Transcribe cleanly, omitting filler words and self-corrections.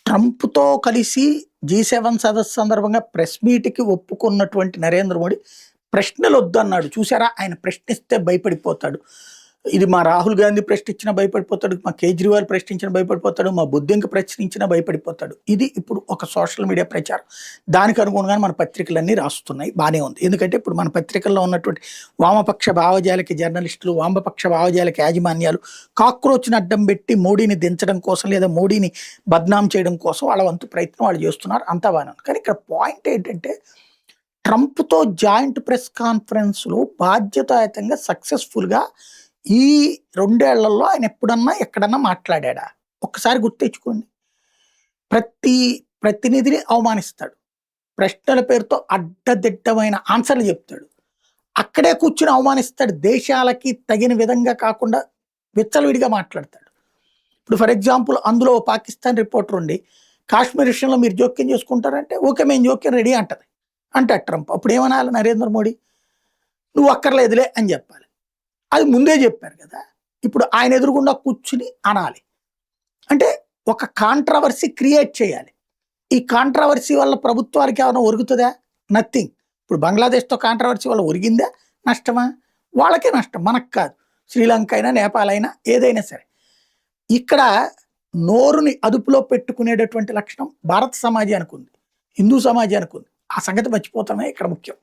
ట్రంప్‌తో కలిసి జీ7 సదస్సు సందర్భంగా ప్రెస్ మీట్‌కి ఒప్పుకున్నటువంటి నరేంద్ర మోడీ ప్రశ్నలొద్దన్నాడు. చూసారా? ఆయన ప్రశ్నిస్తే భయపడిపోతాడు. ఇది మా రాహుల్ గాంధీ ప్రశ్నించినా భయపడిపోతాడు. మా కేజ్రీవాల్ ప్రశ్నించినా భయపడిపోతాడు. మా బొద్దింక ప్రశ్నించినా భయపడిపోతాడు. ఇది ఇప్పుడు ఒక సోషల్ మీడియా ప్రచారం. దానికి అనుగుణంగానే మన పత్రికలన్నీ రాస్తున్నాయి. బానే ఉంది. ఎందుకంటే ఇప్పుడు మన పత్రికల్లో ఉన్నటువంటి వామపక్ష భావజాలకి జర్నలిస్టులు, వామపక్ష భావజాలకి యాజమాన్యాలు కాక్రోచ్‌ని అడ్డం పెట్టి మోడీని దించడం కోసం లేదా మోడీని బద్నాం చేయడం కోసం వాళ్ళ వంతు ప్రయత్నం వాళ్ళు చేస్తున్నారు. అంతా బానే ఉంది. కానీ ఇక్కడ పాయింట్ ఏంటంటే ట్రంప్‌తో జాయింట్ ప్రెస్ కాన్ఫరెన్స్‌లో బాధ్యతాయుతంగా సక్సెస్‌ఫుల్‌గా ఈ 2 ఏళ్లలో ఆయన ఎప్పుడన్నా ఎక్కడన్నా మాట్లాడాడా? ఒక్కసారి గుర్తు తెచ్చుకోండి. ప్రతి ప్రతినిధిని అవమానిస్తాడు. ప్రశ్నల పేరుతో అడ్డదిడ్డమైన ఆన్సర్‌లు చెప్తాడు. అక్కడే కూర్చొని అవమానిస్తాడు. దేశాలకి తగిన విధంగా కాకుండా విచ్చలవిడిగా మాట్లాడతాడు. ఇప్పుడు ఫర్ ఎగ్జాంపుల్ అందులో ఓ పాకిస్తాన్ రిపోర్టర్ ఉండి కాశ్మీర్ విషయంలో మీరు జోక్యం చేసుకుంటారంటే ఓకే మేము జోక్యం రెడీ అంటది. అంటాడు ట్రంప్. అప్పుడు ఏమనాలి నరేంద్ర మోడీ? నువ్వు అక్కర్లేదులే అని చెప్పాలి. అది ముందే చెప్పారు కదా! ఇప్పుడు ఆయన ఎదురుగుండా కూర్చుని అనాలి. అంటే ఒక కాంట్రవర్సీ క్రియేట్ చేయాలి. ఈ కాంట్రవర్సీ వల్ల ప్రభుత్వానికి ఏమైనా ఒరుగుతుందా? నథింగ్. ఇప్పుడు బంగ్లాదేశ్‌తో కాంట్రవర్సీ వల్ల ఒరిగిందా? నష్టమా? వాళ్ళకే నష్టం. మనకు కాదు. శ్రీలంక అయినా, నేపాల్ అయినా ఏదైనా సరే. ఇక్కడ నోరుని అదుపులో పెట్టుకునేటటువంటి లక్షణం భారత సమాజానికి ఉంది. హిందూ సమాజానికి ఉంది. ఆ సంగతి మర్చిపోవటమే ఇక్కడ ముఖ్యం.